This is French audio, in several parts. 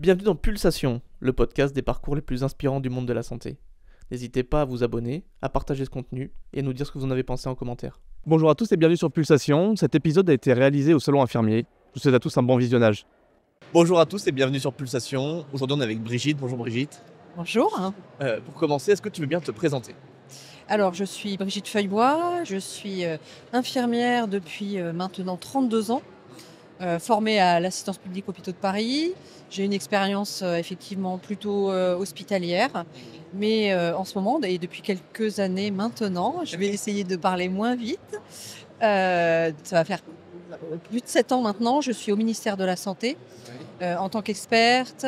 Bienvenue dans Pulsation, le podcast des parcours les plus inspirants du monde de la santé. N'hésitez pas à vous abonner, à partager ce contenu et à nous dire ce que vous en avez pensé en commentaire. Bonjour à tous et bienvenue sur Pulsation. Cet épisode a été réalisé au Salon Infirmier. Je vous souhaite à tous un bon visionnage. Bonjour à tous et bienvenue sur Pulsation. Aujourd'hui on est avec Brigitte. Bonjour Brigitte. Bonjour. Pour commencer, est-ce que tu veux bien te présenter ? Alors, je suis Brigitte Feuillebois, je suis infirmière depuis maintenant 32 ans, formée à l'assistance publique Hôpitaux de Paris. J'ai une expérience effectivement plutôt hospitalière, mais en ce moment, et depuis quelques années maintenant, je vais essayer de parler moins vite. Ça va faire plus de 7 ans maintenant, je suis au ministère de la Santé en tant qu'experte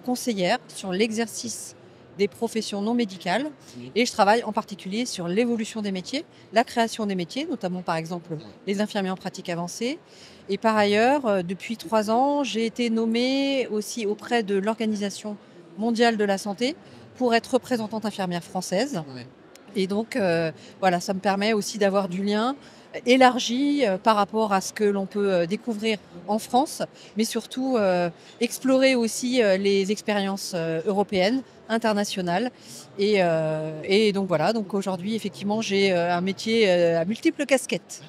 conseillère sur l'exercice des professions non médicales et je travaille en particulier sur l'évolution des métiers, la création des métiers, notamment par exemple les infirmiers en pratique avancée. Et par ailleurs, depuis 3 ans, j'ai été nommée aussi auprès de l'Organisation mondiale de la santé pour être représentante infirmière française. Et donc, voilà, ça me permet aussi d'avoir du lien élargi par rapport à ce que l'on peut découvrir en France, mais surtout explorer aussi les expériences européennes, internationales. Et donc voilà, donc aujourd'hui, effectivement, j'ai un métier à multiples casquettes.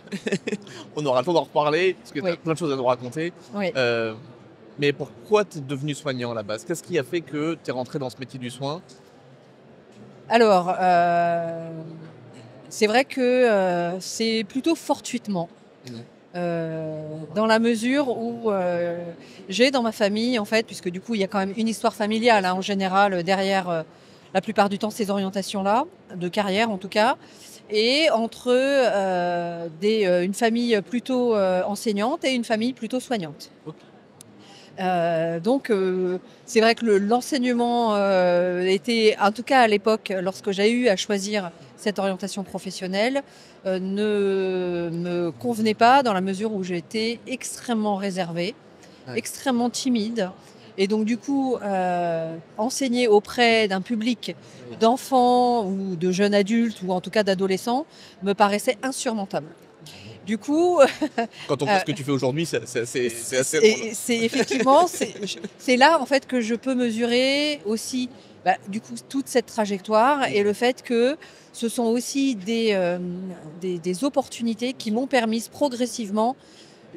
On aura le temps d'en reparler, parce que tu as plein de choses à nous raconter. Oui. Mais pourquoi tu es devenu soignant à la base ? Qu'est-ce qui a fait que tu es rentré dans ce métier du soin ? Alors, c'est vrai que c'est plutôt fortuitement. Dans la mesure où j'ai dans ma famille, en fait, puisque du coup, il y a quand même une histoire familiale en général derrière la plupart du temps ces orientations-là, de carrière en tout cas, et entre une famille plutôt enseignante et une famille plutôt soignante. Donc, c'est vrai que l'enseignement était, en tout cas à l'époque, lorsque j'ai eu à choisir cette orientation professionnelle, ne me convenait pas dans la mesure où j'étais extrêmement réservée, extrêmement timide. Et donc, du coup, enseigner auprès d'un public d'enfants ou de jeunes adultes ou en tout cas d'adolescents me paraissait insurmontable. Du coup, quand on voit ce que tu fais aujourd'hui, c'est assez drôle. C'est effectivement, c'est là en fait que je peux mesurer aussi, du coup, toute cette trajectoire et le fait que ce sont aussi des opportunités qui m'ont permis progressivement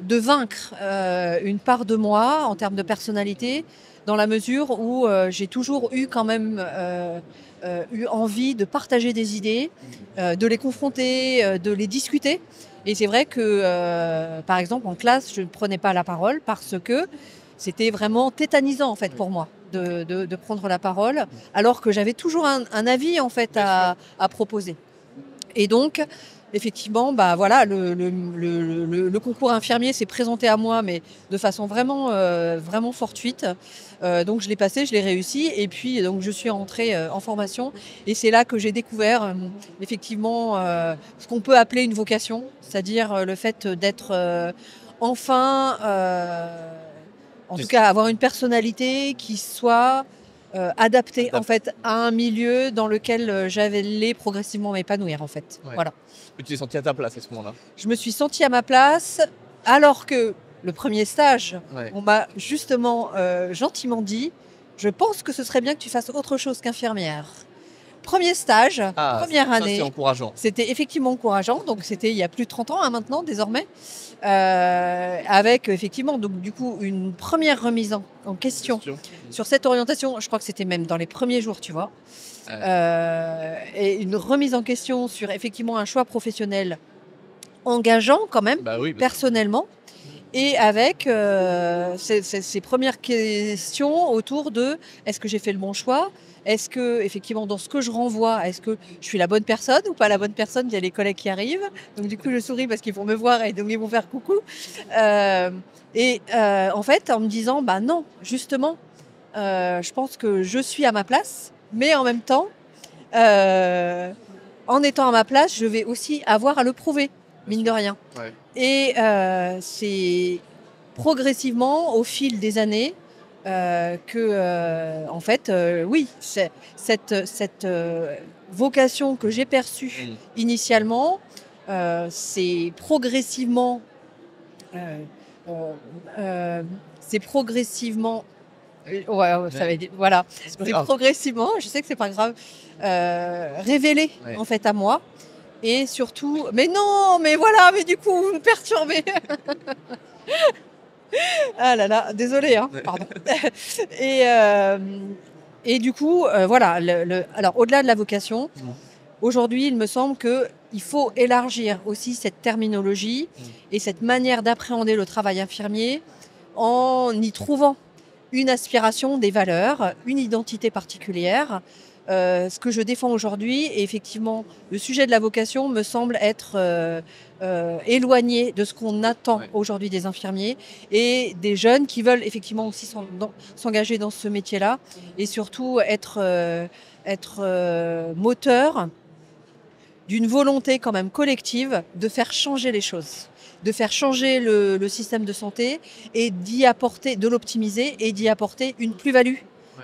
de vaincre une part de moi en termes de personnalité, dans la mesure où j'ai toujours eu quand même eu envie de partager des idées, de les confronter, de les discuter. Et c'est vrai que, par exemple, en classe, je ne prenais pas la parole parce que c'était vraiment tétanisant en fait pour moi de prendre la parole, alors que j'avais toujours un avis en fait à proposer. Et donc, effectivement, voilà, le concours infirmier s'est présenté à moi, mais de façon vraiment, vraiment fortuite. Donc je l'ai passé, je l'ai réussi, et puis donc je suis rentrée en formation, et c'est là que j'ai découvert effectivement ce qu'on peut appeler une vocation, c'est-à-dire le fait d'être enfin, en tout cas, avoir une personnalité qui soit adaptée en fait à un milieu dans lequel j'allais progressivement m'épanouir en fait. Voilà. Tu t'es sentie à ta place à ce moment-là ? Je me suis sentie à ma place, alors que le premier stage, on m'a justement gentiment dit « Je pense que ce serait bien que tu fasses autre chose qu'infirmière ». Premier stage, première année. C'est encourageant. C'était effectivement encourageant, donc c'était il y a plus de 30 ans maintenant désormais, avec effectivement donc du coup une première remise en question sur cette orientation. Je crois que c'était même dans les premiers jours, tu vois. Et une remise en question sur effectivement un choix professionnel engageant quand même, personnellement, et avec ces premières questions autour de est-ce que j'ai fait le bon choix ? Est-ce que, effectivement, dans ce que je renvoie, est-ce que je suis la bonne personne ou pas la bonne personne ? Il y a les collègues qui arrivent, donc du coup je souris parce qu'ils vont me voir et donc ils vont faire coucou. En fait, en me disant, non, justement, je pense que je suis à ma place, mais en même temps, en étant à ma place, je vais aussi avoir à le prouver, mine de rien. Et c'est progressivement, au fil des années, que, en fait, oui, cette vocation que j'ai perçue initialement, c'est progressivement Ouais, ça va être, voilà. C'est pas C'est grave. progressivement, je sais que c'est pas grave, révélé Ouais. en fait à moi. Et surtout, mais non, mais voilà, mais du coup, vous me perturbez. Ah là là, désolée, hein, Ouais. pardon. Et, euh, et du coup, voilà, alors au-delà de la vocation, Mmh. aujourd'hui, il me semble qu'il faut élargir aussi cette terminologie et cette manière d'appréhender le travail infirmier en y trouvant une aspiration, des valeurs, une identité particulière. Ce que je défends aujourd'hui, et effectivement, le sujet de la vocation me semble être éloigné de ce qu'on attend Ouais. aujourd'hui des infirmiers et des jeunes qui veulent effectivement aussi s'engager dans ce métier-là et surtout être moteur d'une volonté quand même collective de faire changer les choses, de faire changer le système de santé et d'y apporter, de l'optimiser et d'y apporter une plus-value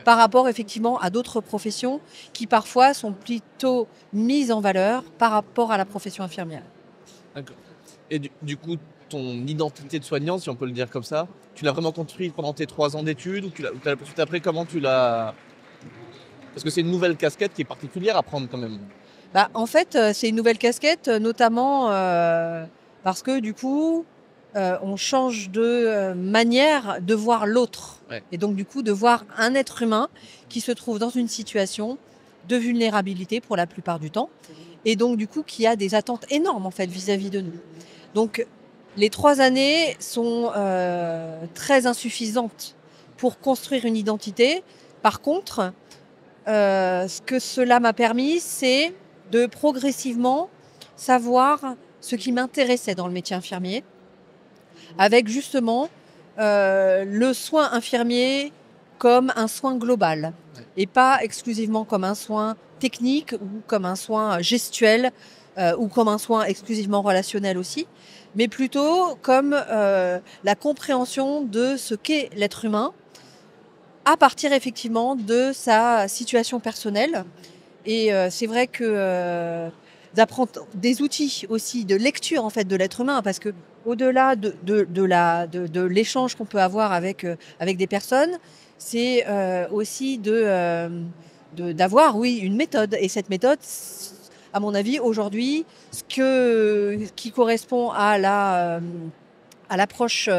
par rapport effectivement à d'autres professions qui parfois sont plutôt mises en valeur par rapport à la profession infirmière. D'accord. Et du coup, ton identité de soignant, si on peut le dire comme ça, tu l'as vraiment construite pendant tes 3 ans d'études ou tu l'as tout après, comment tu l'as... Parce que c'est une nouvelle casquette qui est particulière à prendre quand même. Bah, en fait, c'est une nouvelle casquette, notamment parce que du coup, on change de manière de voir l'autre. Ouais. Et donc, du coup, de voir un être humain qui se trouve dans une situation de vulnérabilité pour la plupart du temps. Et donc, du coup, qui a des attentes énormes, en fait, vis-à-vis de nous. Donc, les 3 années sont très insuffisantes pour construire une identité. Par contre, ce que cela m'a permis, c'est de progressivement savoir ce qui m'intéressait dans le métier infirmier, avec justement le soin infirmier comme un soin global et pas exclusivement comme un soin technique ou comme un soin gestuel ou comme un soin exclusivement relationnel aussi, mais plutôt comme la compréhension de ce qu'est l'être humain à partir effectivement de sa situation personnelle. Et c'est vrai que d'apprendre des outils aussi de lecture en fait de l'être humain, parce que au-delà de l'échange qu'on peut avoir avec des personnes, c'est aussi d'avoir oui une méthode. Et cette méthode, à mon avis, aujourd'hui, qui correspond à l'approche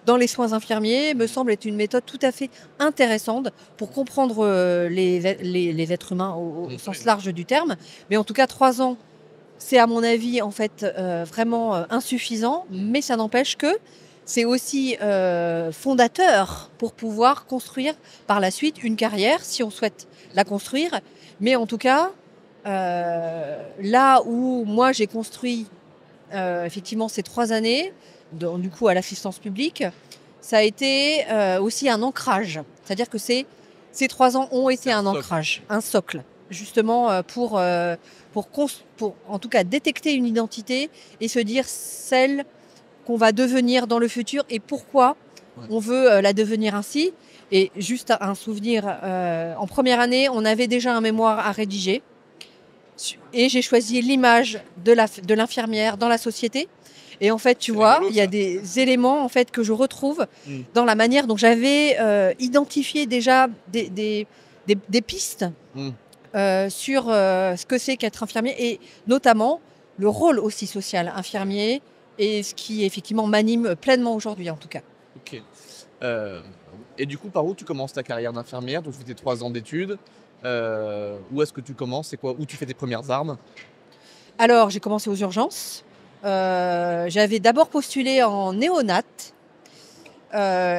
dans les soins infirmiers me semble être une méthode tout à fait intéressante pour comprendre les êtres humains au sens large du terme. Mais en tout cas, 3 ans, c'est à mon avis en fait vraiment insuffisant, mais ça n'empêche que c'est aussi fondateur pour pouvoir construire par la suite une carrière, si on souhaite la construire. Mais en tout cas, là où moi j'ai construit effectivement ces 3 années, du coup à l'assistance publique, ça a été aussi un ancrage. C'est-à-dire que ces 3 ans ont été un ancrage, un socle, justement pour en tout cas détecter une identité et se dire celle qu'on va devenir dans le futur et pourquoi on veut la devenir ainsi. Et juste un souvenir, en première année, on avait déjà un mémoire à rédiger et j'ai choisi l'image de l'infirmière dans la société. Et en fait, tu vois, rigolo, il y a ça. des éléments en fait que je retrouve dans la manière dont j'avais identifié déjà des pistes sur ce que c'est qu'être infirmier et notamment le rôle aussi social infirmier et ce qui effectivement m'anime pleinement aujourd'hui en tout cas. Ok. Et du coup, par où tu commences ta carrière d'infirmière? Donc, tu fais tes 3 ans d'études. Où est-ce que tu commences? C'est quoi? Où tu fais tes premières armes? Alors, j'ai commencé aux urgences. J'avais d'abord postulé en néonat.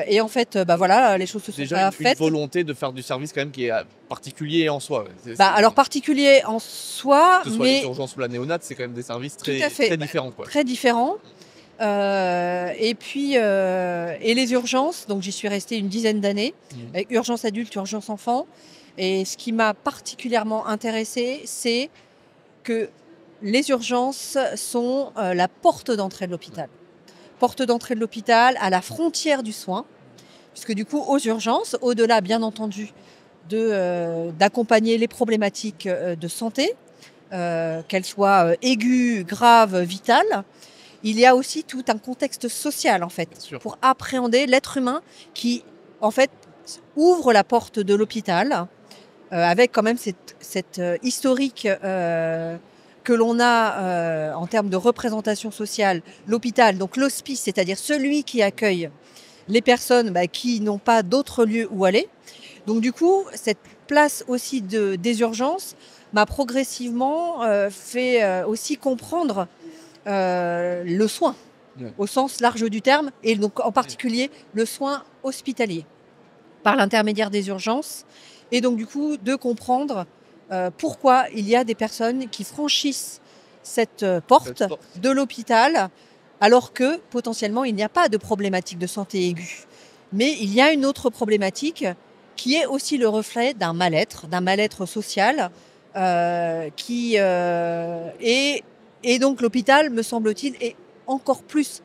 Et en fait, bah voilà, les choses se sont Déjà, pas une faites. volonté de faire du service quand même qui est particulier en soi. Alors particulier en soi, que ce soit les mais urgences ou la néonate, c'est quand même des services tout à fait, très différents, quoi. très différents. Et puis, et les urgences, donc j'y suis restée une dizaine d'années, avec urgence adulte, urgence enfant. Et ce qui m'a particulièrement intéressée, c'est que les urgences sont la porte d'entrée de l'hôpital. Porte d'entrée de l'hôpital à la frontière du soin, puisque du coup, aux urgences, au-delà, bien entendu, d'accompagner les problématiques de santé, qu'elles soient aiguës, graves, vitales, il y a aussi tout un contexte social, en fait, Bien sûr. pour appréhender l'être humain qui, en fait, ouvre la porte de l'hôpital, avec quand même cette historique que l'on a en termes de représentation sociale, l'hôpital, donc l'hospice, c'est-à-dire celui qui accueille les personnes qui n'ont pas d'autre lieu où aller. Donc du coup, cette place aussi des urgences m'a progressivement fait aussi comprendre le soin, au sens large du terme, et donc en particulier le soin hospitalier, par l'intermédiaire des urgences, et donc du coup de comprendre pourquoi il y a des personnes qui franchissent cette porte de l'hôpital alors que potentiellement il n'y a pas de problématique de santé aiguë. Mais il y a une autre problématique qui est aussi le reflet d'un mal-être social et donc l'hôpital, me semble-t-il, est encore plus,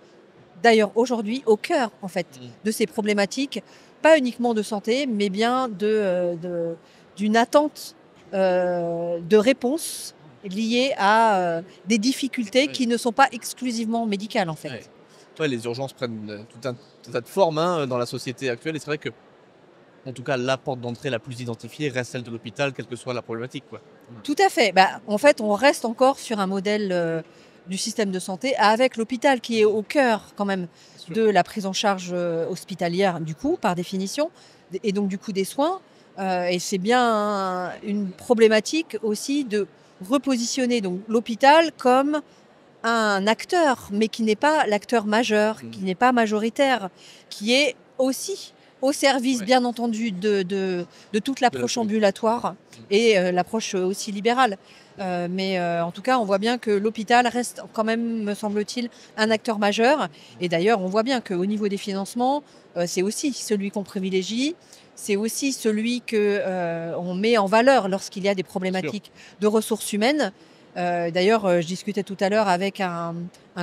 d'ailleurs aujourd'hui, au cœur en fait de ces problématiques, pas uniquement de santé, mais bien d'une attente de réponse liées à des difficultés qui ne sont pas exclusivement médicales en fait. Ouais, les urgences prennent tout un tas de formes dans la société actuelle, et c'est vrai que, en tout cas, la porte d'entrée la plus identifiée reste celle de l'hôpital, quelle que soit la problématique, quoi. Tout à fait. En fait, on reste encore sur un modèle du système de santé avec l'hôpital qui est au cœur quand même de la prise en charge hospitalière, du coup, par définition, et donc du coup des soins. Et c'est bien une problématique aussi de repositionner donc l'hôpital comme un acteur, mais qui n'est pas l'acteur majeur, qui n'est pas majoritaire, qui est aussi au service, bien entendu, de toute l'approche ambulatoire et l'approche aussi libérale. Mais en tout cas, on voit bien que l'hôpital reste quand même, me semble-t-il, un acteur majeur. Et d'ailleurs, on voit bien qu'au niveau des financements, c'est aussi celui qu'on privilégie. C'est aussi celui qu'on met en valeur lorsqu'il y a des problématiques de ressources humaines. D'ailleurs, je discutais tout à l'heure avec un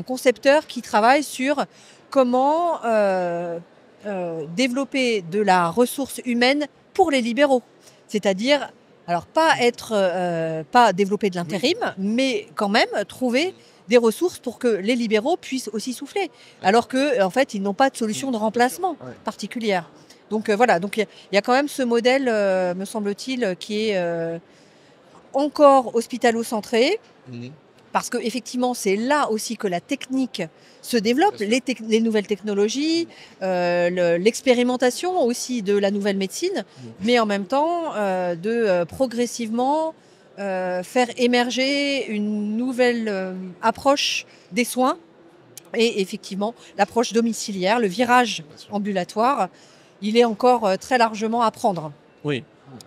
concepteur qui travaille sur comment développer de la ressource humaine pour les libéraux. C'est-à-dire, alors pas développer de l'intérim, mais quand même trouver des ressources pour que les libéraux puissent aussi souffler, alors qu'en fait, ils n'ont pas de solution de remplacement particulière. Donc voilà, donc il y a quand même ce modèle, me semble-t-il, qui est encore hospitalo-centré, parce qu'effectivement, c'est là aussi que la technique se développe, les nouvelles technologies, l'expérimentation aussi de la nouvelle médecine, mais en même temps de progressivement faire émerger une nouvelle approche des soins, et effectivement l'approche domiciliaire, le virage ambulatoire, il est encore très largement à prendre. Oui,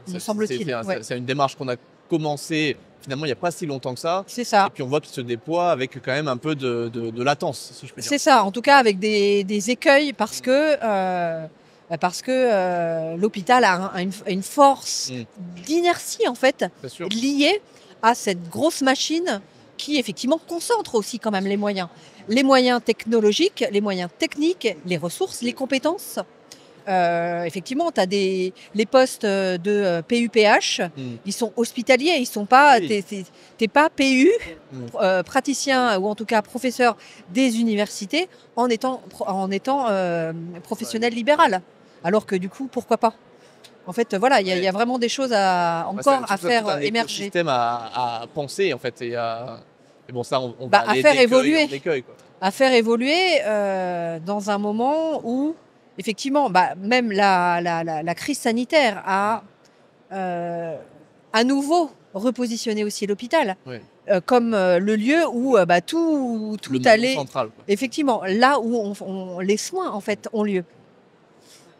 me semble-t-il. C'est une démarche qu'on a commencé finalement il n'y a pas si longtemps que ça. C'est ça. Et puis on voit qu'il se déploie avec quand même un peu de latence, si je peux dire. C'est ça, en tout cas avec des écueils parce que l'hôpital a une force d'inertie en fait, liée à cette grosse machine qui effectivement concentre aussi quand même les moyens. Les moyens technologiques, les moyens techniques, les ressources, les compétences. Effectivement, tu as les postes de PUPH, ils sont hospitaliers, ils sont pas, t'es pas PU, praticien ou en tout cas professeur des universités en étant professionnel libéral. Alors que du coup, pourquoi pas ? En fait, voilà, il y a vraiment des choses à faire émerger. Un système à penser en fait et bon ça on va à faire évoluer. Quoi. À faire évoluer dans un moment où effectivement, même la crise sanitaire a à nouveau repositionné aussi l'hôpital comme le lieu où tout allait. Central, quoi. Effectivement, là où les soins en fait ont lieu.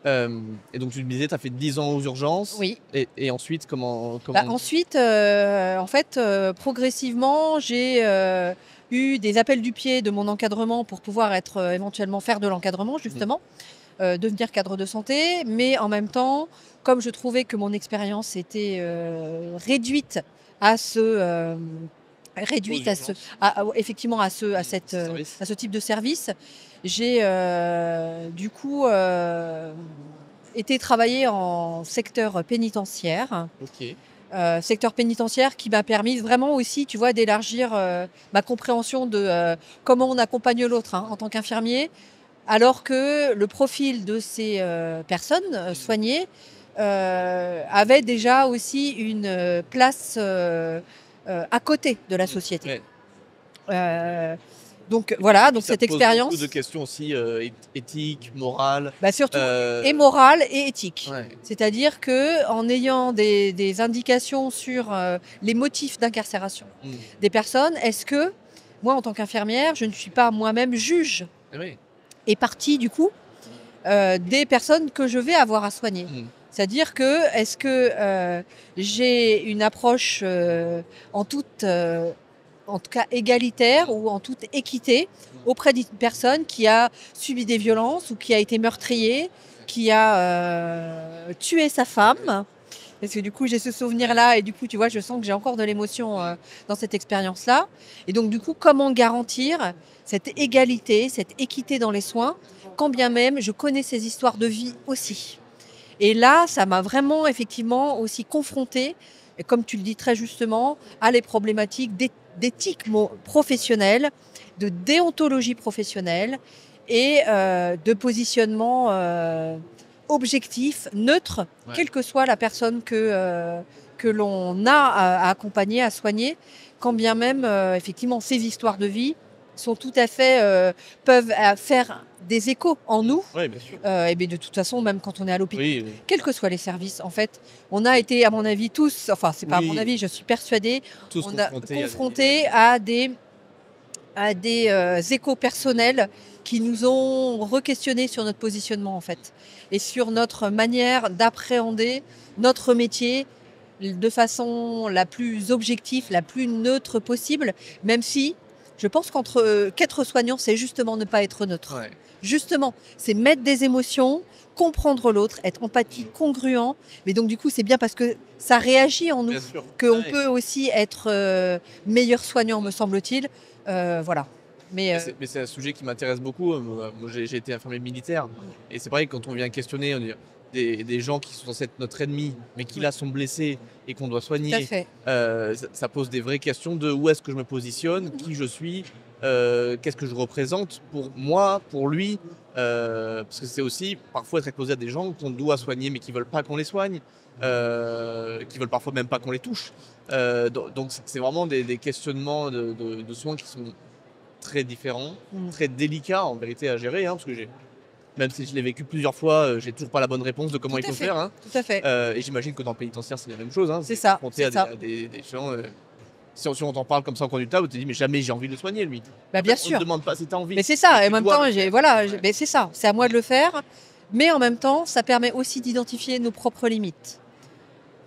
Et donc tu me disais, tu as fait 10 ans aux urgences. Oui. Et ensuite, comment... Ensuite, en fait, progressivement, j'ai eu des appels du pied de mon encadrement pour pouvoir éventuellement faire de l'encadrement, justement. Devenir cadre de santé, mais en même temps, comme je trouvais que mon expérience était réduite à ce type de service, j'ai du coup été travailler en secteur pénitentiaire. Secteur pénitentiaire qui m'a permis vraiment aussi, tu vois, d'élargir ma compréhension de comment on accompagne l'autre en tant qu'infirmier. alors que le profil de ces personnes soignées avait déjà aussi une place à côté de la société. Ouais. Donc voilà, donc Ça cette pose expérience, beaucoup de questions aussi éthiques, morales. surtout euh, et morale et éthique. ouais. C'est-à-dire que en ayant des indications sur les motifs d'incarcération Mm. des personnes, est-ce que moi, en tant qu'infirmière, je ne suis pas moi-même juge Oui. et partie du coup des personnes que je vais avoir à soigner. Mm. C'est-à-dire que est-ce que j'ai une approche en tout cas égalitaire ou en toute équité auprès d'une personne qui a subi des violences ou qui a été meurtrier, qui a tué sa femme. Parce que du coup, j'ai ce souvenir-là et du coup, tu vois, je sens que j'ai encore de l'émotion dans cette expérience-là. Et donc, du coup, comment garantir cette égalité, cette équité dans les soins, quand bien même je connais ces histoires de vie aussi. Et là, ça m'a vraiment, effectivement, aussi confrontée, et comme tu le dis très justement, à les problématiques d'éthique professionnelle, de déontologie professionnelle et de positionnement objectif, neutre, Ouais. quelle que soit la personne que l'on a à accompagner, à soigner, quand bien même, effectivement, ces histoires de vie sont tout à fait, peuvent faire des échos en nous. Oui, bien sûr. Et bien de toute façon, même quand on est à l'hôpital, Oui, oui. quels que soient les services, en fait, on a été, à mon avis, tous, enfin, c'est pas à Oui. mon avis, je suis persuadée, Tous on a confrontés confronté à des échos personnels qui nous ont re-questionnés sur notre positionnement, en fait, et sur notre manière d'appréhender notre métier de façon la plus objective, la plus neutre possible, même si je pense qu'être soignant, c'est justement ne pas être neutre. Ouais. Justement, c'est mettre des émotions, comprendre l'autre, être empathique, congruent. Mais donc, du coup, c'est bien parce que ça réagit en nous Bien sûr. qu'on Ouais. peut aussi être meilleur soignant, me semble-t-il. Voilà. Mais Mais c'est un sujet qui m'intéresse beaucoup. Moi, j'ai été infirmier militaire. Et c'est pareil, quand on vient questionner des gens qui sont censés être notre ennemi, mais qui là sont blessés et qu'on doit tout à soigner, fait. ça pose des vraies questions de où est-ce que je me positionne, qui je suis, qu'est-ce que je représente pour moi, pour lui. Parce que c'est aussi parfois être exposé à des gens qu'on doit soigner, mais qui ne veulent pas qu'on les soigne, qui veulent parfois même pas qu'on les touche. Donc c'est vraiment des questionnements de soins qui sont très différents, très délicats en vérité à gérer, parce que même si je l'ai vécu plusieurs fois, j'ai toujours pas la bonne réponse de comment Tout il à faut fait. faire. Tout à fait. Et j'imagine que dans le pénitentiaire, c'est la même chose. C'est ça, Confronté c'est à ça. des gens. Si on t'en parle comme ça en conduite, tu te dis, mais jamais j'ai envie de le soigner, lui. Bien On sûr. ne demande pas si tu as envie. Mais c'est ça, et en Tu même dois temps, le faire. mais c'est ça, c'est à moi de le faire. Mais en même temps, ça permet aussi d'identifier nos propres limites.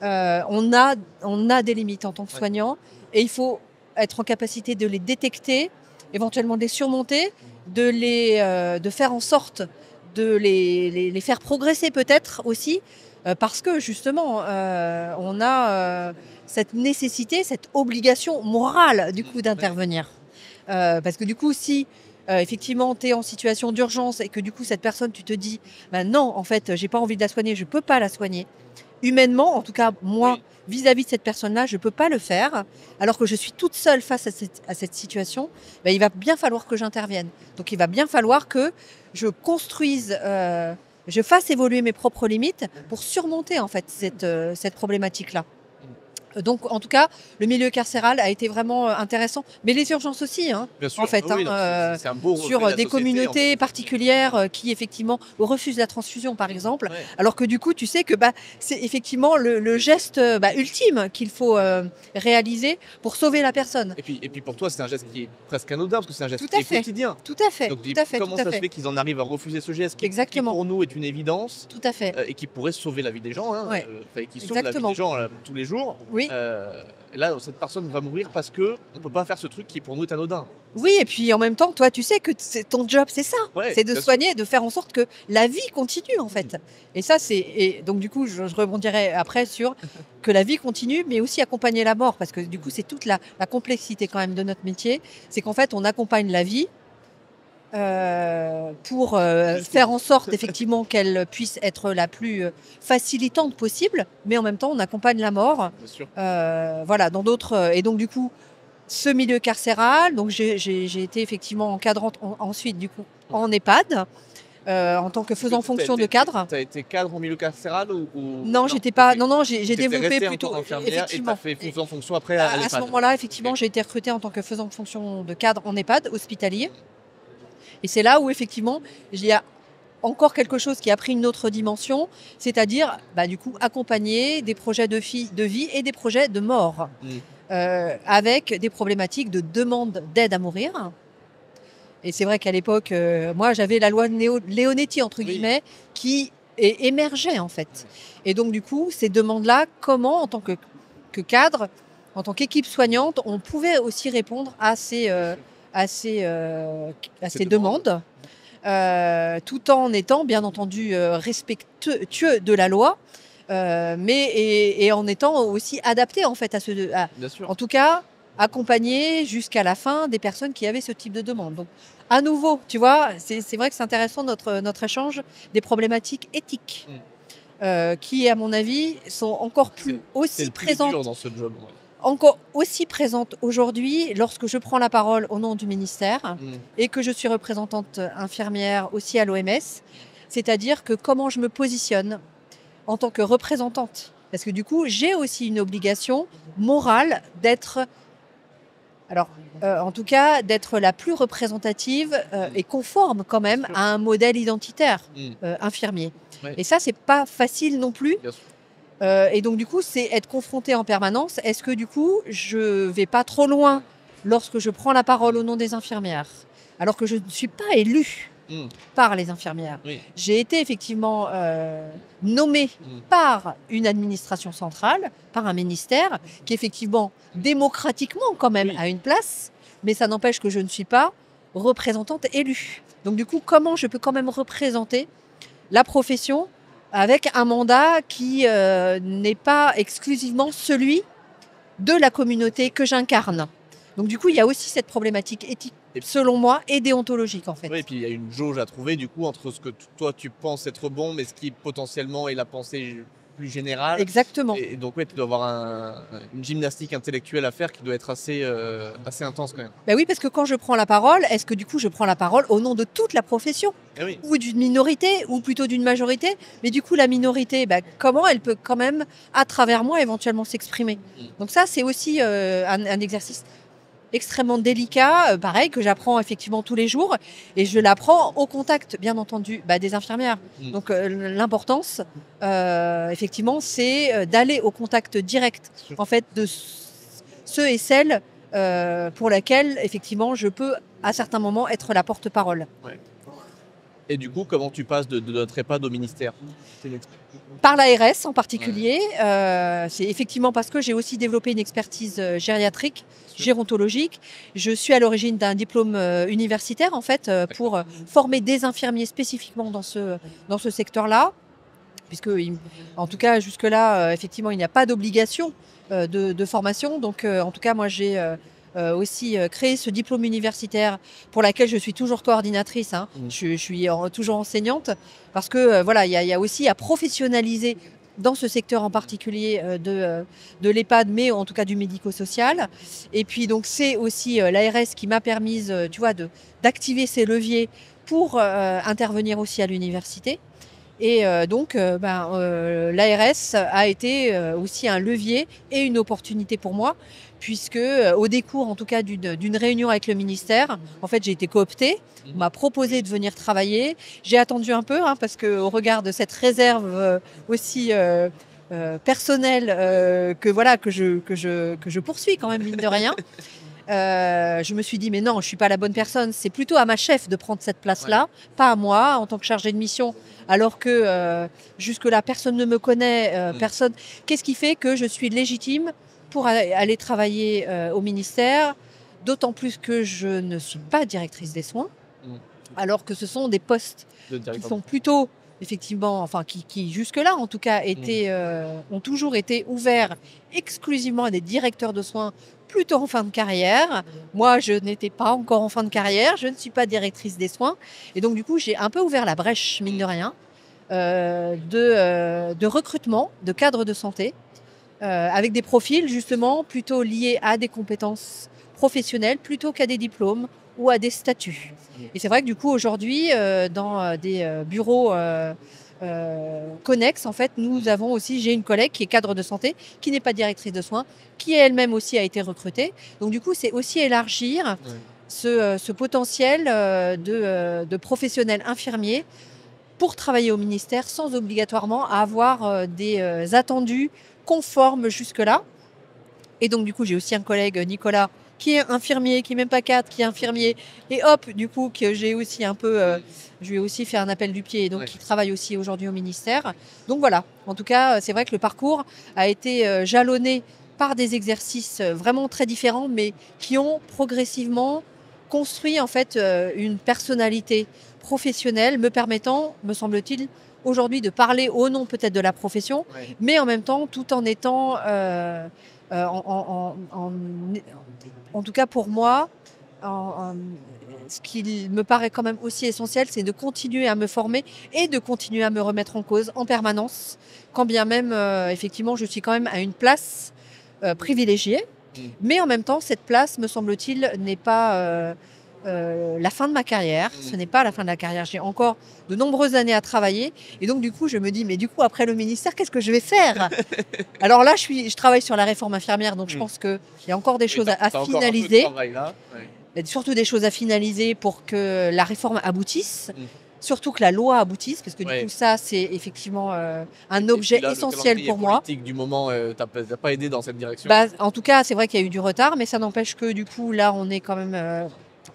On a des limites en tant que soignant, et il faut être en capacité de les détecter, éventuellement de les surmonter, de faire en sorte de les faire progresser peut-être aussi, parce que justement, on a cette nécessité, cette obligation morale du coup d'intervenir. Parce que du coup, si effectivement tu es en situation d'urgence et que du coup cette personne, tu te dis, non, en fait, j'ai pas envie de la soigner, je peux pas la soigner. Humainement, en tout cas, moi, Oui. vis-à-vis de cette personne-là, je ne peux pas le faire, alors que je suis toute seule face à cette situation, il va bien falloir que j'intervienne. Donc, il va bien falloir que je construise, je fasse évoluer mes propres limites pour surmonter, en fait, cette problématique-là. Donc, en tout cas, le milieu carcéral a été vraiment intéressant, mais les urgences aussi, Bien sûr. en fait, Oui, non, c'est un beau reflet de sur la des société, communautés en fait. particulières qui effectivement refusent la transfusion, par exemple, Ouais. alors que du coup, tu sais que c'est effectivement le geste ultime qu'il faut réaliser pour sauver la personne. Et puis pour toi, c'est un geste qui est presque anodin, parce que c'est un geste Tout à qui est fait. quotidien. Tout à fait, Donc, tout à fait, comment tout à ça se fait. fait qu'ils en arrivent à refuser ce geste qui Exactement. pour nous est une évidence Tout à fait. et qui pourrait sauver la vie des gens, Ouais. qui sauve la vie Exactement. des gens tous les jours. Oui. Et là, cette personne va mourir parce que on peut pas faire ce truc qui pour nous est anodin. Oui, et puis en même temps, toi, tu sais que ton job, c'est ça. Ouais, C'est de bien soigner, de faire en sorte que la vie continue, en fait. Et ça, et donc, du coup, je rebondirai après sur que la vie continue, mais aussi accompagner la mort. Parce que, du coup, c'est toute la complexité, quand même, de notre métier. C'est qu'en fait, on accompagne la vie pour faire en sorte, effectivement, qu'elle puisse être la plus facilitante possible. Mais en même temps, on accompagne la mort. Bien sûr. Voilà, dans d'autres. Et donc, du coup, ce milieu carcéral, donc j'ai été effectivement encadrante ensuite du coup en EHPAD, en tant que faisant Parce que fonction de cadre. Tu as été cadre en milieu carcéral ou... Non, j'étais pas. Ok. Non, j'ai T'étais développé restée en plutôt. tant qu'infirmière et tu as Effectivement. fait faisant fonction après à À ce l'EHPAD. moment-là, effectivement, j'ai été recrutée en tant que faisant fonction de cadre en EHPAD hospitalier. Et c'est là où, effectivement, il y a encore quelque chose qui a pris une autre dimension, c'est-à-dire, du coup, accompagner des projets de vie et des projets de mort, avec des problématiques de demande d'aide à mourir. Et c'est vrai qu'à l'époque, moi, j'avais la loi Leonetti, entre guillemets, qui émergeait, en fait. Et donc, du coup, ces demandes-là, comment, en tant que cadre, en tant qu'équipe soignante, on pouvait aussi répondre à ces demandes, tout en étant, bien entendu, respectueux de la loi, mais en étant aussi adapté, en fait, Bien sûr. en tout cas, accompagner jusqu'à la fin des personnes qui avaient ce type de demande. Donc, à nouveau, tu vois, c'est vrai que c'est intéressant notre échange des problématiques éthiques, qui, à mon avis, sont encore C'est aussi le plus présentes. dur dans ce job. Ouais. Encore aussi présente aujourd'hui lorsque je prends la parole au nom du ministère et que je suis représentante infirmière aussi à l'OMS, c'est-à-dire que comment je me positionne en tant que représentante. Parce que du coup, j'ai aussi une obligation morale d'être, en tout cas, d'être la plus représentative et conforme quand même à un modèle identitaire infirmier. Ouais. Et ça, c'est pas facile non plus. Bien sûr. Et donc, du coup, c'est être confronté en permanence. Est-ce que, du coup, je vais pas trop loin lorsque je prends la parole au nom des infirmières, alors que je ne suis pas élue par les infirmières? Oui. J'ai été effectivement nommée par une administration centrale, par un ministère, qui effectivement, démocratiquement quand même, a une place, mais ça n'empêche que je ne suis pas représentante élue. Donc, du coup, comment je peux quand même représenter la profession avec un mandat qui n'est pas exclusivement celui de la communauté que j'incarne. Donc du coup, il y a aussi cette problématique éthique, selon moi, et déontologique en fait. Oui, et puis il y a une jauge à trouver du coup entre ce que toi tu penses être bon, mais ce qui potentiellement est la pensée plus générale. Exactement. Et donc tu dois avoir une gymnastique intellectuelle à faire qui doit être assez intense quand même. Oui, parce que quand je prends la parole, est-ce que du coup je prends la parole au nom de toute la profession ou d'une minorité, ou plutôt d'une majorité? Mais du coup, la minorité, comment elle peut quand même, à travers moi, éventuellement s'exprimer? Donc ça, c'est aussi un exercice extrêmement délicat, pareil, que j'apprends effectivement tous les jours, et je l'apprends au contact, bien entendu, des infirmières. Donc l'importance, effectivement, c'est d'aller au contact direct, en fait, de ceux et celles pour lesquels, effectivement, je peux, à certains moments, être la porte-parole. Ouais. Et du coup, comment tu passes de notre EHPAD au ministère? Par l'ARS en particulier. C'est effectivement parce que j'ai aussi développé une expertise gériatrique, gérontologique. Je suis à l'origine d'un diplôme universitaire en fait pour former des infirmiers spécifiquement dans ce secteur-là. Puisque, en tout cas, jusque-là, effectivement, il n'y a pas d'obligation de formation. Donc, en tout cas, moi, j'ai aussi créé ce diplôme universitaire pour laquelle je suis toujours coordinatrice. Je suis toujours enseignante parce que voilà, il y a aussi à professionnaliser dans ce secteur en particulier de l'EHPAD, mais en tout cas du médico-social. Et puis donc c'est aussi l'ARS qui m'a permise, tu vois, d'activer ces leviers pour intervenir aussi à l'université. Et donc, l'ARS a été aussi un levier et une opportunité pour moi, puisque au décours, en tout cas, d'une réunion avec le ministère, en fait, j'ai été cooptée. On m'a proposé de venir travailler. J'ai attendu un peu, parce qu'au regard de cette réserve aussi personnelle que je poursuis quand même, mine de rien. Je me suis dit, mais non, je ne suis pas la bonne personne. C'est plutôt à ma chef de prendre cette place-là, pas à moi, en tant que chargée de mission. Alors que jusque-là, personne ne me connaît, personne. Qu'est-ce qui fait que je suis légitime pour aller travailler au ministère? D'autant plus que je ne suis pas directrice des soins, alors que ce sont des postes qui sont plutôt, effectivement, enfin, qui jusque-là, en tout cas, ont toujours été ouverts exclusivement à des directeurs de soins plutôt en fin de carrière. Moi, je n'étais pas encore en fin de carrière, je ne suis pas directrice des soins. Et donc, du coup, j'ai un peu ouvert la brèche, mine de rien, de recrutement de cadres de santé, avec des profils, justement, plutôt liés à des compétences professionnelles, plutôt qu'à des diplômes ou à des statuts. Et c'est vrai que du coup, aujourd'hui, dans des bureaux connexes, en fait, j'ai une collègue qui est cadre de santé, qui n'est pas directrice de soins, qui elle-même aussi a été recrutée. Donc du coup, c'est aussi élargir ce potentiel de professionnels infirmiers pour travailler au ministère sans obligatoirement avoir des attendus conformes jusque-là. Et donc, du coup, j'ai aussi un collègue, Nicolas, qui est infirmier, qui n'est même pas cadre, qui est infirmier. Et hop, du coup, que j'ai aussi un peu... je lui ai aussi fait un appel du pied, et donc qui travaille aussi aujourd'hui au ministère. Donc voilà, en tout cas, c'est vrai que le parcours a été jalonné par des exercices vraiment très différents, mais qui ont progressivement construit en fait une personnalité professionnelle me permettant, me semble-t-il, aujourd'hui de parler au nom peut-être de la profession, mais en même temps tout en étant... en tout cas pour moi, ce qui me paraît quand même aussi essentiel, c'est de continuer à me former et de continuer à me remettre en cause en permanence, quand bien même, effectivement, je suis quand même à une place privilégiée. Mais en même temps, cette place, me semble-t-il, n'est pas la fin de ma carrière. Ce n'est pas la fin de la carrière. J'ai encore de nombreuses années à travailler. Et donc, du coup, je me dis, mais du coup, après le ministère, qu'est-ce que je vais faire? Alors là, je travaille sur la réforme infirmière, donc je pense qu'il y a encore des choses à finaliser. Il y a surtout des choses à finaliser pour que la réforme aboutisse. Surtout que la loi aboutisse, parce que du coup, ça, c'est effectivement un objet essentiel pour moi. La politique du moment t'a pas aidé dans cette direction? En tout cas, c'est vrai qu'il y a eu du retard, mais ça n'empêche que du coup, là, on est quand même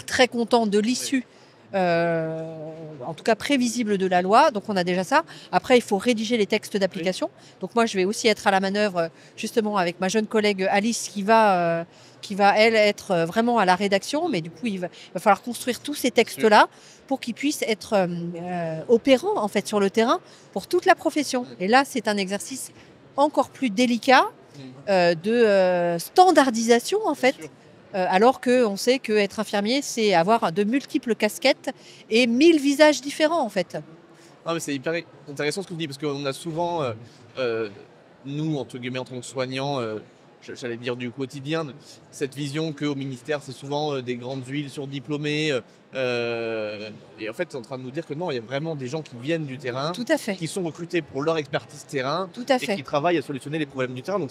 très content de l'issue, en tout cas prévisible de la loi. Donc, on a déjà ça. Après, il faut rédiger les textes d'application. Donc, moi, je vais aussi être à la manœuvre, justement, avec ma jeune collègue Alice, qui va elle, être vraiment à la rédaction. Mais du coup, il va falloir construire tous ces textes-là pour qu'ils puissent être opérants, en fait, sur le terrain pour toute la profession. Et là, c'est un exercice encore plus délicat de standardisation, en fait. Alors qu'on sait qu'être infirmier, c'est avoir de multiples casquettes et 1000 visages différents, en fait. Non, mais c'est hyper intéressant ce que tu dis, parce qu'on a souvent, nous, entre guillemets, en tant que soignants, j'allais dire du quotidien, cette vision qu'au ministère, c'est souvent des grandes huiles surdiplômées. Et en fait, tu es en train de nous dire que non, il y a vraiment des gens qui viennent du terrain, Tout à fait. qui sont recrutés pour leur expertise terrain, Tout à fait. et qui travaillent à solutionner les problèmes du terrain. Donc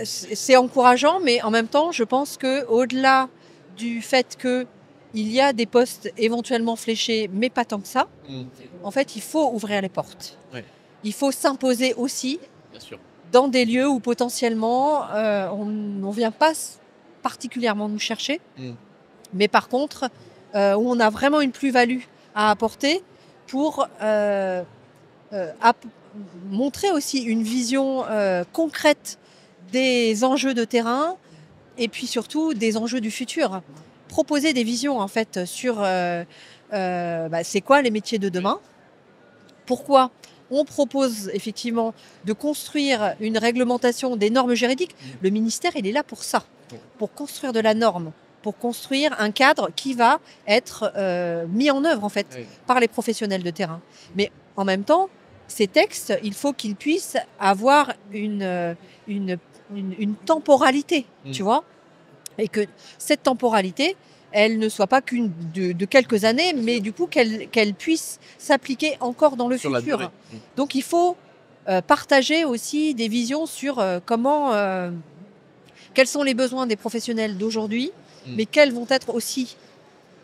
c'est encourageant, mais en même temps, je pense qu'au-delà du fait qu'il y a des postes éventuellement fléchés, mais pas tant que ça, en fait, il faut ouvrir les portes. Il faut s'imposer aussi dans des lieux où potentiellement on ne vient pas particulièrement nous chercher, mais par contre, où on a vraiment une plus-value à apporter pour montrer aussi une vision concrète des enjeux de terrain et puis surtout des enjeux du futur. Proposer des visions en fait sur c'est quoi les métiers de demain, pourquoi on propose effectivement de construire une réglementation des normes juridiques. Le ministère, il est là pour ça, pour construire de la norme, pour construire un cadre qui va être mis en œuvre en fait par les professionnels de terrain. Mais en même temps, ces textes, il faut qu'ils puissent avoir une temporalité, tu vois, et que cette temporalité, elle ne soit pas qu'une de quelques années, mais du coup qu'elle puisse s'appliquer encore dans le futur. Donc il faut partager aussi des visions sur quels sont les besoins des professionnels d'aujourd'hui, mais quels vont être aussi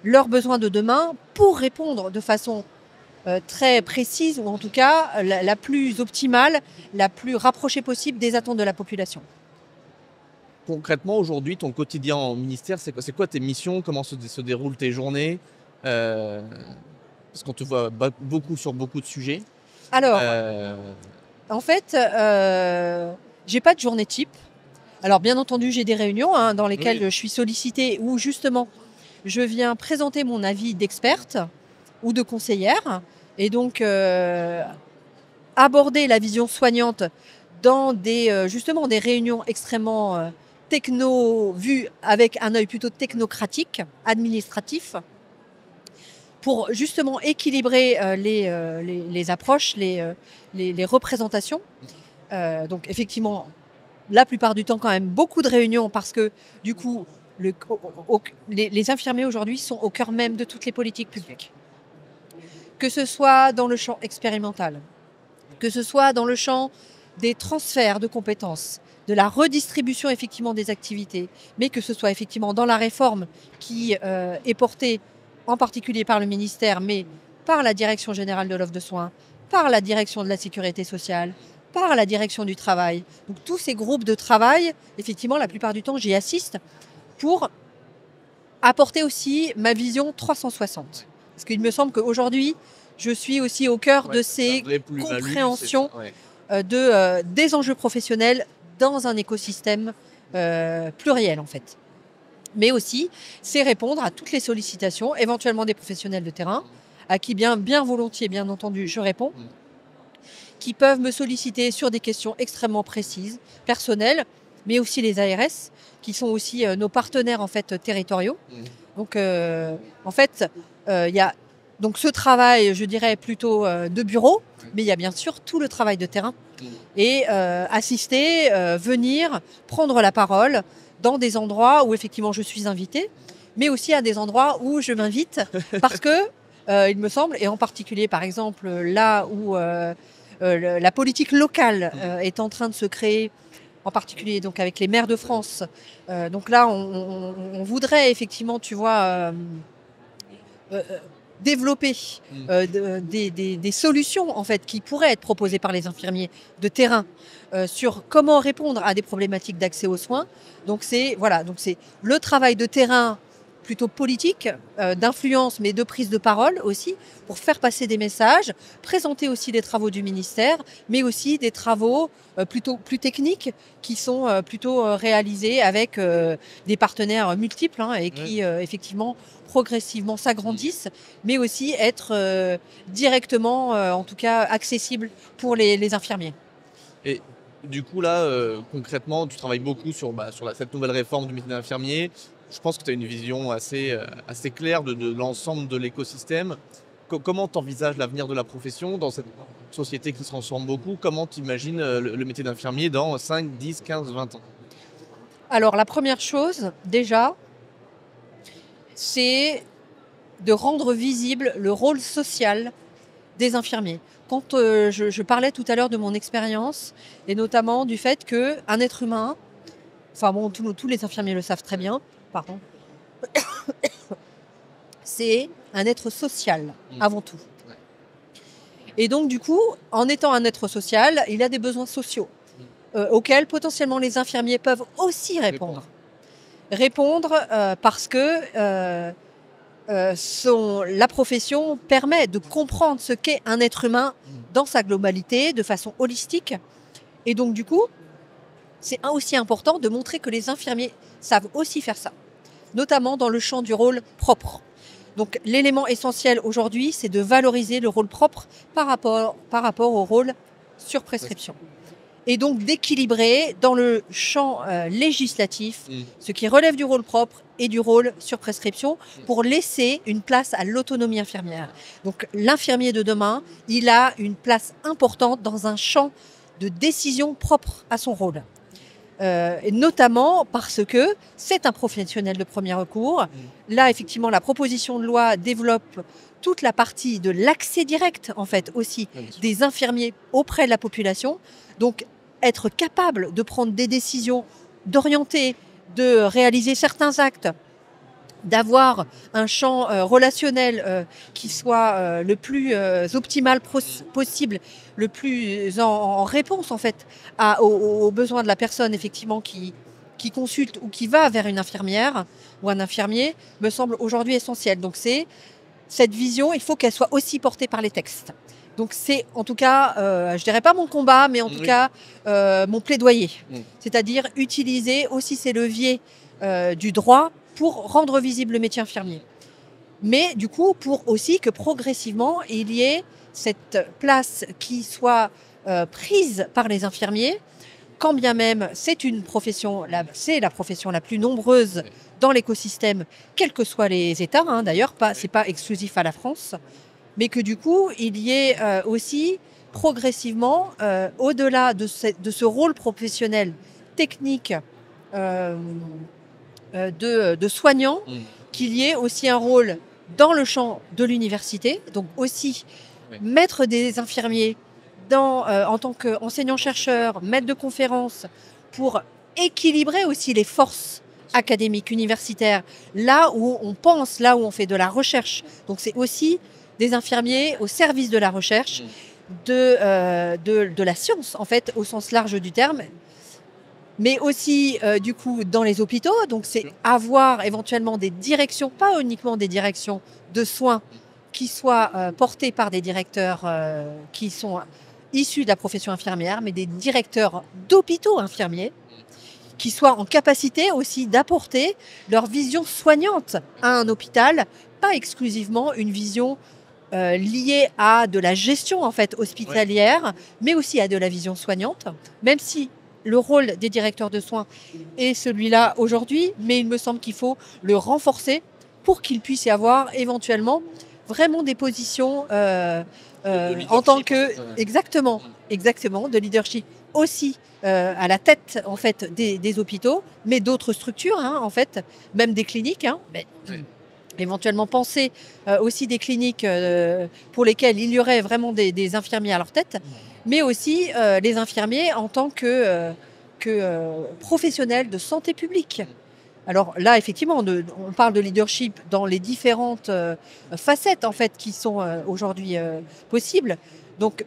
leurs besoins de demain pour répondre de façon très précise, ou en tout cas la plus optimale, la plus rapprochée possible des attentes de la population. Concrètement, aujourd'hui, ton quotidien en ministère, c'est quoi tes missions? Comment se déroulent tes journées? Parce qu'on te voit beaucoup sur beaucoup de sujets. Alors, en fait, j'ai pas de journée type. Alors, bien entendu, j'ai des réunions dans lesquelles je suis sollicitée, où justement, je viens présenter mon avis d'experte ou de conseillère, et donc aborder la vision soignante dans justement des réunions extrêmement vues avec un œil plutôt technocratique, administratif, pour justement équilibrer les approches, les représentations. Donc effectivement, la plupart du temps quand même beaucoup de réunions, parce que du coup, les infirmiers aujourd'hui sont au cœur même de toutes les politiques publiques. Que ce soit dans le champ expérimental, que ce soit dans le champ des transferts de compétences, de la redistribution effectivement des activités, mais que ce soit effectivement dans la réforme qui est portée en particulier par le ministère, mais par la Direction générale de l'offre de soins, par la Direction de la sécurité sociale, par la Direction du travail. Donc tous ces groupes de travail, effectivement, la plupart du temps, j'y assiste pour apporter aussi ma vision 360. Parce qu'il me semble qu'aujourd'hui, je suis aussi au cœur de ces compréhensions des enjeux professionnels dans un écosystème pluriel en fait. Mais aussi, c'est répondre à toutes les sollicitations, éventuellement des professionnels de terrain, à qui bien volontiers, bien entendu, je réponds, qui peuvent me solliciter sur des questions extrêmement précises, personnelles, mais aussi les ARS, qui sont aussi nos partenaires en fait territoriaux. Donc en fait, il y a donc ce travail, je dirais plutôt de bureau, mais il y a bien sûr tout le travail de terrain et assister, venir, prendre la parole dans des endroits où effectivement je suis invitée, mais aussi à des endroits où je m'invite parce que il me semble, et en particulier par exemple là où la politique locale est en train de se créer, en particulier donc avec les maires de France. Donc là, on voudrait effectivement, tu vois, développer des solutions en fait qui pourraient être proposées par les infirmiers de terrain sur comment répondre à des problématiques d'accès aux soins. Donc c'est le travail de terrain plutôt politique, d'influence, mais de prise de parole aussi, pour faire passer des messages, présenter aussi les travaux du ministère, mais aussi des travaux plutôt plus techniques qui sont plutôt réalisés avec des partenaires multiples et qui effectivement progressivement s'agrandissent, mais aussi être directement, en tout cas, accessibles pour les infirmiers. Et du coup, là, concrètement, tu travailles beaucoup sur cette nouvelle réforme du métier d'infirmier. Je pense que tu as une vision assez claire de l'ensemble de l'écosystème. Comment tu envisages l'avenir de la profession dans cette société qui se transforme beaucoup? Comment tu imagines le métier d'infirmier dans 5, 10, 15, 20 ans? Alors, la première chose, déjà, c'est de rendre visible le rôle social des infirmiers. Quand je parlais tout à l'heure de mon expérience, et notamment du fait qu'un être humain, enfin bon, tous les infirmiers le savent très bien, pardon, c'est un être social avant tout. Et donc du coup, en étant un être social, il a des besoins sociaux auxquels potentiellement les infirmiers peuvent aussi répondre. Parce que la profession permet de comprendre ce qu'est un être humain dans sa globalité, de façon holistique. Et donc du coup, c'est aussi important de montrer que les infirmiers savent aussi faire ça, notamment dans le champ du rôle propre. Donc l'élément essentiel aujourd'hui, c'est de valoriser le rôle propre par rapport au rôle sur prescription. Et donc d'équilibrer dans le champ législatif ce qui relève du rôle propre et du rôle sur prescription pour laisser une place à l'autonomie infirmière. Donc l'infirmier de demain, il a une place importante dans un champ de décision propre à son rôle. Et notamment parce que c'est un professionnel de premier recours. Là, effectivement, la proposition de loi développe toute la partie de l'accès direct, en fait, aussi des infirmiers auprès de la population. Donc, être capable de prendre des décisions, d'orienter, de réaliser certains actes, d'avoir un champ relationnel qui soit le plus optimal possible, le plus en réponse en fait aux besoins de la personne effectivement qui consulte ou qui va vers une infirmière ou un infirmier, me semble aujourd'hui essentiel. Donc cette vision, il faut qu'elle soit aussi portée par les textes. Donc c'est en tout cas, je dirais pas mon combat, mais en tout cas mon plaidoyer. C'est-à-dire utiliser aussi ces leviers du droit pour rendre visible le métier infirmier. Mais du coup, pour aussi que progressivement, il y ait cette place qui soit prise par les infirmiers, quand bien même c'est la profession la plus nombreuse dans l'écosystème, quels que soient les États, d'ailleurs, c'est pas exclusif à la France, mais que du coup, il y ait aussi progressivement, au-delà de ce rôle professionnel technique, de soignants, qu'il y ait aussi un rôle dans le champ de l'université, donc aussi mettre des infirmiers en tant qu'enseignants-chercheurs, maîtres de conférences, pour équilibrer aussi les forces académiques, universitaires, là où on pense, là où on fait de la recherche. Donc c'est aussi des infirmiers au service de la recherche, de la science, en fait, au sens large du terme, mais aussi, du coup, dans les hôpitaux. Donc c'est avoir éventuellement des directions, pas uniquement des directions de soins, qui soient portées par des directeurs qui sont issus de la profession infirmière, mais des directeurs d'hôpitaux infirmiers, qui soient en capacité aussi d'apporter leur vision soignante à un hôpital, pas exclusivement une vision liée à de la gestion en fait hospitalière, mais aussi à de la vision soignante, même si le rôle des directeurs de soins est celui-là aujourd'hui, mais il me semble qu'il faut le renforcer pour qu'il puisse y avoir éventuellement vraiment des positions en tant que exactement de leadership aussi à la tête en fait des hôpitaux, mais d'autres structures en fait, même des cliniques. Éventuellement penser aussi des cliniques pour lesquelles il y aurait vraiment des infirmiers à leur tête, mais aussi les infirmiers en tant que professionnels de santé publique. Alors là, effectivement, on parle de leadership dans les différentes facettes en fait qui sont aujourd'hui possibles. Donc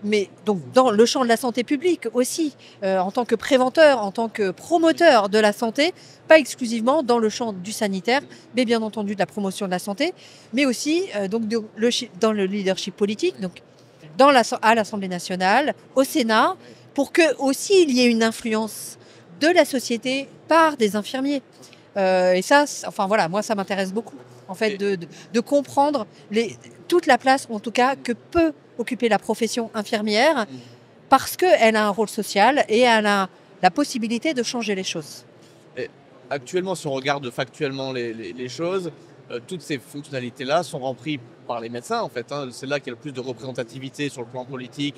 dans le champ de la santé publique aussi, en tant que préventeur, en tant que promoteur de la santé, pas exclusivement dans le champ du sanitaire, mais bien entendu de la promotion de la santé, mais aussi dans le leadership politique, donc à l'Assemblée nationale, au Sénat, pour que aussi il y ait une influence de la société par des infirmiers. Et ça, enfin voilà, moi ça m'intéresse beaucoup, en fait, de comprendre toute la place, en tout cas, que peut occuper la profession infirmière, parce qu'elle a un rôle social et elle a la possibilité de changer les choses. Et actuellement, si on regarde factuellement les choses, toutes ces fonctionnalités-là sont remplies par les médecins, en fait. C'est là qu'il y a le plus de représentativité sur le plan politique.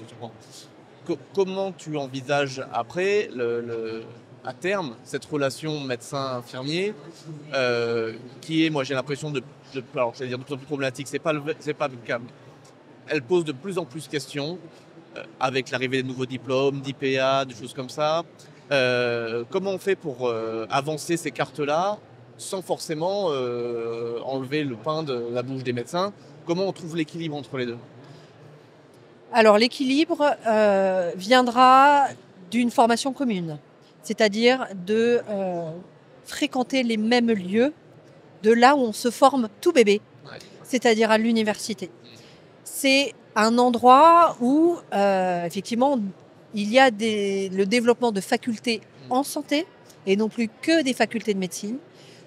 Comment tu envisages après, à terme, cette relation médecin-infirmier qui est, moi j'ai l'impression, alors, j'allais dire de plus en plus problématique, c'est pas le cas. Elle pose de plus en plus de questions avec l'arrivée des nouveaux diplômes, d'IPA, des choses comme ça. Comment on fait pour avancer ces cartes-là sans forcément enlever le pain de la bouche des médecins? Comment on trouve l'équilibre entre les deux? Alors l'équilibre viendra d'une formation commune, c'est-à-dire de fréquenter les mêmes lieux de là où on se forme tout bébé, c'est-à-dire à l'université. C'est un endroit où, effectivement, il y a le développement de facultés en santé et non plus que des facultés de médecine.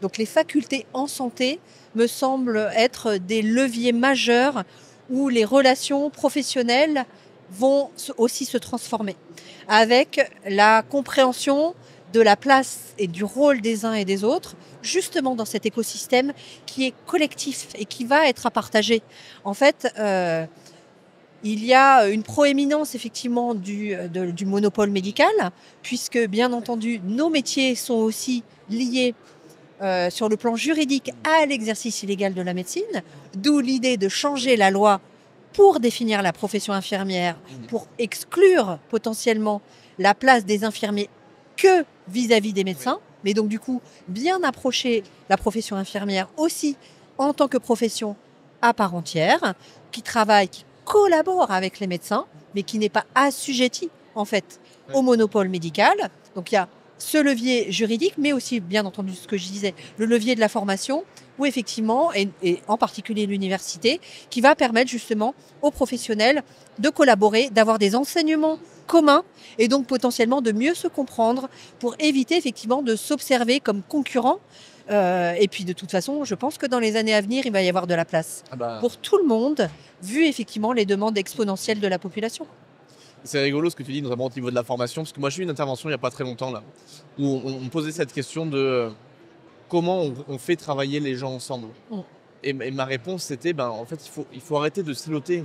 Donc les facultés en santé me semblent être des leviers majeurs où les relations professionnelles vont aussi se transformer avec la compréhension de la place et du rôle des uns et des autres, justement dans cet écosystème qui est collectif et qui va être à partager. En fait, il y a une proéminence effectivement du monopole médical, puisque bien entendu nos métiers sont aussi liés sur le plan juridique à l'exercice illégal de la médecine, d'où l'idée de changer la loi pour définir la profession infirmière, pour exclure potentiellement la place des infirmiers que vis-à-vis des médecins, mais donc du coup bien approcher la profession infirmière aussi en tant que profession à part entière, qui travaille, qui collabore avec les médecins, mais qui n'est pas assujetti en fait au monopole médical. Donc il y a ce levier juridique, mais aussi bien entendu ce que je disais, le levier de la formation, où effectivement, et en particulier l'université, qui va permettre justement aux professionnels de collaborer, d'avoir des enseignements communs et donc potentiellement de mieux se comprendre pour éviter effectivement de s'observer comme concurrents. Et puis de toute façon, je pense que dans les années à venir, il va y avoir de la place pour tout le monde, vu effectivement les demandes exponentielles de la population. C'est rigolo ce que tu dis, notamment au niveau de la formation, parce que moi j'ai eu une intervention il n'y a pas très longtemps là, où on me posait cette question de comment on fait travailler les gens ensemble. Et ma réponse c'était, en fait il faut arrêter de siloter.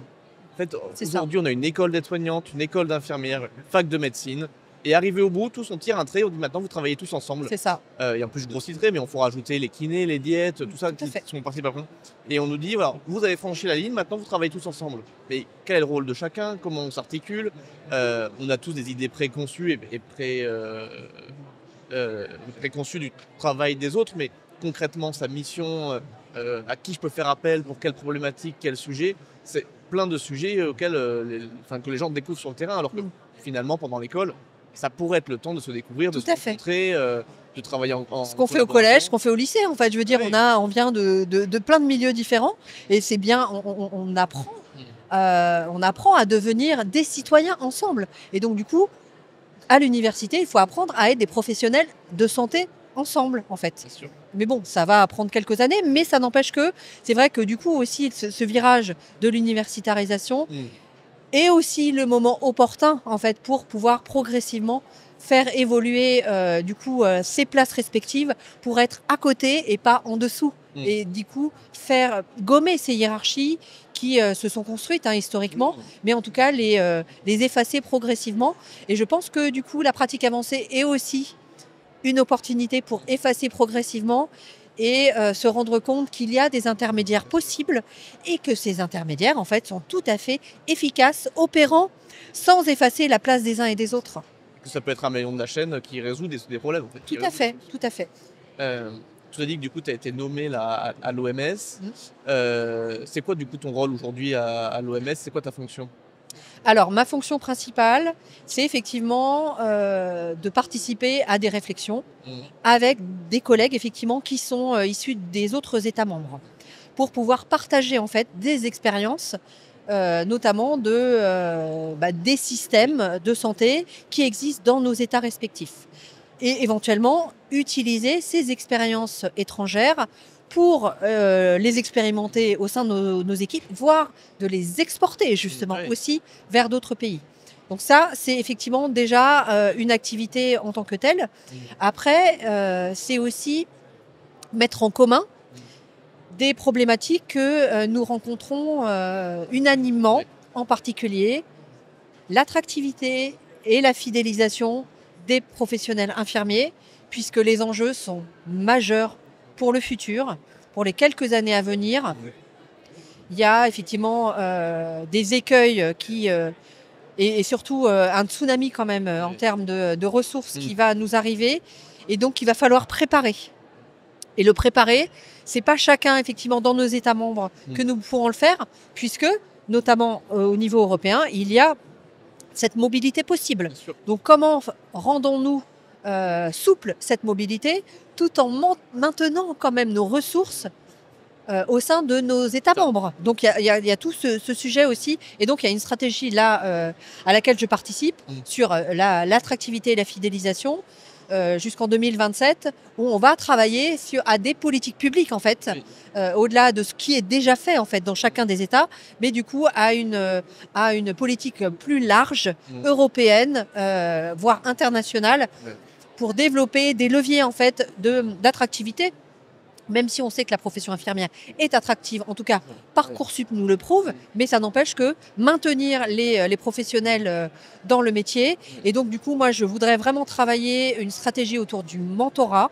En fait, aujourd'hui on a une école d'aide-soignante, une école d'infirmière, une fac de médecine, Et arrivé au bout, tous on tire un trait, on dit maintenant vous travaillez tous ensemble. C'est ça. Et en plus je grossis le trait, mais on faut rajouter les kinés, les diètes, tout ça Tout à qui fait. sont partis par contre. Et on nous dit voilà, vous avez franchi la ligne, maintenant vous travaillez tous ensemble. Mais quel est le rôle de chacun? Comment on s'articule? On a tous des idées préconçues préconçues du travail des autres, mais concrètement sa mission, à qui je peux faire appel, pour quelle problématique, quel sujet, c'est plein de sujets auxquels que les gens découvrent sur le terrain, alors que finalement pendant l'école, ça pourrait être le temps de se découvrir, de Tout se à fait. rencontrer, de travailler en Ce qu'on fait au collaboration. collège, ce qu'on fait au lycée, en fait. Je veux dire, Oui. on vient de plein de milieux différents et c'est bien, on apprend. On apprend à devenir des citoyens ensemble. Et donc, du coup, à l'université, il faut apprendre à être des professionnels de santé ensemble, en fait. Bien sûr. Mais bon, ça va prendre quelques années, mais ça n'empêche que c'est vrai que du coup aussi, ce virage de l'universitarisation est aussi le moment opportun, en fait, pour pouvoir progressivement faire évoluer ces places respectives pour être à côté et pas en dessous. Et du coup, faire gommer ces hiérarchies qui se sont construites historiquement, mais en tout cas les effacer progressivement. Et je pense que du coup, la pratique avancée est aussi une opportunité pour effacer progressivement et se rendre compte qu'il y a des intermédiaires possibles et que ces intermédiaires, en fait, sont tout à fait efficaces, opérants, sans effacer la place des uns et des autres. Que ça peut être un maillon de la chaîne qui résout des problèmes. En fait, Tout à fait, tout à fait. Tu as dit que du coup, tu as été nommé là, à l'OMS. C'est quoi du coup ton rôle aujourd'hui à l'OMS? C'est quoi ta fonction? Alors, ma fonction principale, c'est effectivement de participer à des réflexions avec des collègues effectivement qui sont issus des autres États membres pour pouvoir partager en fait des expériences, notamment des systèmes de santé qui existent dans nos États respectifs. Et éventuellement utiliser ces expériences étrangères pour les expérimenter au sein de nos équipes, voire de les exporter justement aussi vers d'autres pays. Donc ça, c'est effectivement déjà une activité en tant que telle. Après, c'est aussi mettre en commun des problématiques que nous rencontrons unanimement, en particulier l'attractivité et la fidélisation des professionnels infirmiers, puisque les enjeux sont majeurs pour le futur, pour les quelques années à venir. Il y a effectivement des écueils et surtout un tsunami quand même en termes de ressources qui va nous arriver, et donc il va falloir préparer. Et le préparer, c'est pas chacun effectivement dans nos États membres que nous pourrons le faire, puisque notamment au niveau européen, il y a cette mobilité possible. Donc comment rendons-nous souple cette mobilité tout en maintenant quand même nos ressources au sein de nos États membres. Donc il y a tout ce sujet aussi, et donc il y a une stratégie là à laquelle je participe sur l'attractivité et la fidélisation jusqu'en 2027, où on va travailler à des politiques publiques en fait, au-delà de ce qui est déjà fait en fait dans chacun des États, mais du coup à une politique plus large, européenne, voire internationale, pour développer des leviers en fait d'attractivité. Même si on sait que la profession infirmière est attractive, en tout cas Parcoursup nous le prouve, mais ça n'empêche que maintenir les professionnels dans le métier. Et donc du coup, moi je voudrais vraiment travailler une stratégie autour du mentorat,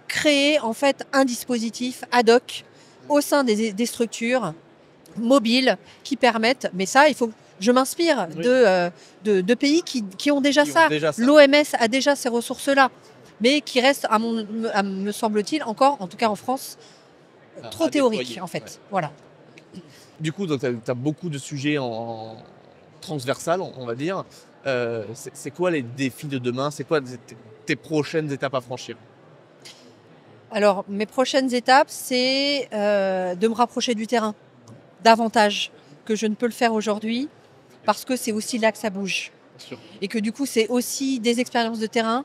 créer en fait un dispositif ad hoc au sein des structures mobiles qui permettent, mais ça il faut... Je m'inspire de pays qui ont déjà ça. L'OMS a déjà ces ressources-là, mais qui reste, me semble-t-il, encore, en tout cas en France, trop théorique, en fait. Voilà. Du coup, tu as beaucoup de sujets en transversal, on va dire. C'est quoi les défis de demain? C'est quoi tes prochaines étapes à franchir? Alors, mes prochaines étapes, c'est de me rapprocher du terrain, davantage que je ne peux le faire aujourd'hui, parce que c'est aussi là que ça bouge. Et que du coup, c'est aussi des expériences de terrain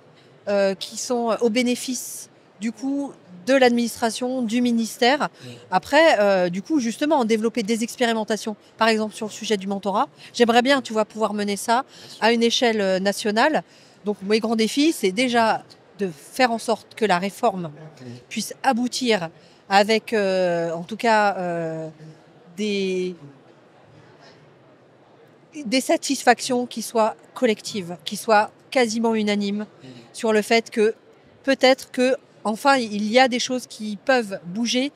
qui sont au bénéfice du coup de l'administration, du ministère. Après, du coup, justement, développer des expérimentations, par exemple sur le sujet du mentorat. J'aimerais bien, tu vois, pouvoir mener ça à une échelle nationale. Donc, mes grands défis, c'est déjà de faire en sorte que la réforme puisse aboutir avec, en tout cas, des satisfactions qui soient collectives, qui soient quasiment unanime sur le fait que peut-être que enfin il y a des choses qui peuvent bouger,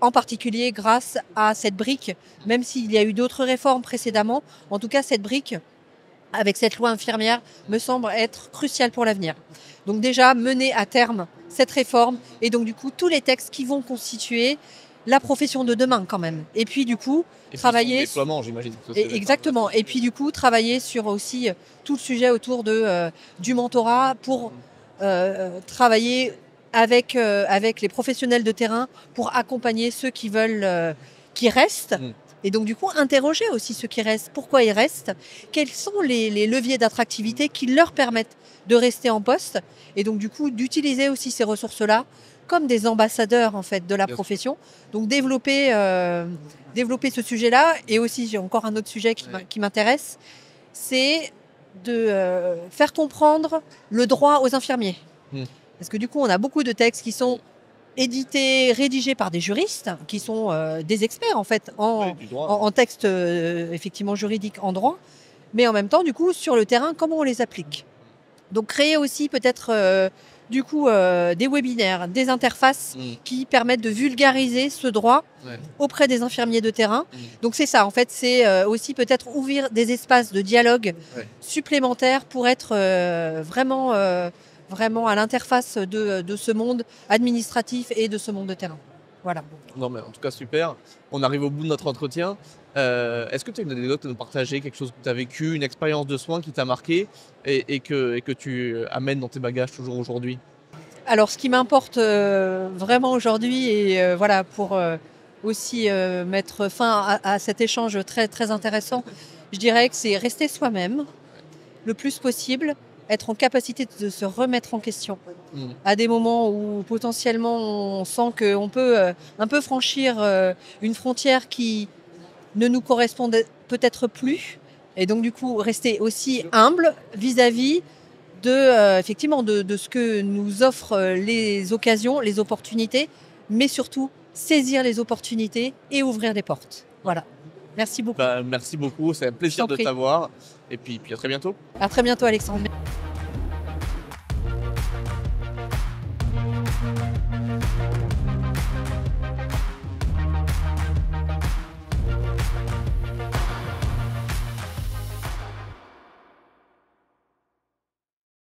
en particulier grâce à cette brique, même s'il y a eu d'autres réformes précédemment. En tout cas, cette brique, avec cette loi infirmière, me semble être cruciale pour l'avenir. Donc déjà, mener à terme cette réforme et donc du coup tous les textes qui vont constituer la profession de demain quand même. Et puis du coup, travailler... Et déploiement, j'imagine. Exactement. Et puis du coup, travailler sur aussi tout le sujet autour du mentorat pour travailler avec les professionnels de terrain pour accompagner ceux qui veulent, qui restent. Et donc du coup, interroger aussi ceux qui restent. Pourquoi ils restent? Quels sont les leviers d'attractivité qui leur permettent de rester en poste? Et donc du coup, d'utiliser aussi ces ressources-là comme des ambassadeurs en fait de la profession. Donc développer ce sujet-là. Et aussi, j'ai encore un autre sujet qui m'intéresse, c'est de faire comprendre le droit aux infirmiers. Parce que du coup, on a beaucoup de textes qui sont édités, rédigés par des juristes, qui sont des experts en fait en texte effectivement juridique, en droit. Mais en même temps, du coup, sur le terrain, comment on les applique? Donc créer aussi peut-être des webinaires, des interfaces qui permettent de vulgariser ce droit auprès des infirmiers de terrain. Donc c'est ça, en fait, c'est aussi peut-être ouvrir des espaces de dialogue supplémentaires pour être vraiment à l'interface de ce monde administratif et de ce monde de terrain. Voilà. Non, mais en tout cas, super. On arrive au bout de notre entretien. Est-ce que tu as une anecdote à nous partager, quelque chose que tu as vécu, une expérience de soins qui t'a marqué et que tu amènes dans tes bagages toujours aujourd'hui? Alors, ce qui m'importe vraiment aujourd'hui, et voilà, pour aussi mettre fin à cet échange très, très intéressant, je dirais que c'est rester soi-même le plus possible, être en capacité de se remettre en question. À des moments où potentiellement on sent qu'on peut un peu franchir une frontière qui ne nous correspond peut-être plus. Et donc du coup, rester aussi humble vis-à-vis effectivement de ce que nous offrent les occasions, les opportunités, mais surtout saisir les opportunités et ouvrir des portes. Voilà. Merci beaucoup. Merci beaucoup, c'est un plaisir de t'avoir. Et puis à très bientôt. À très bientôt, Alexandre.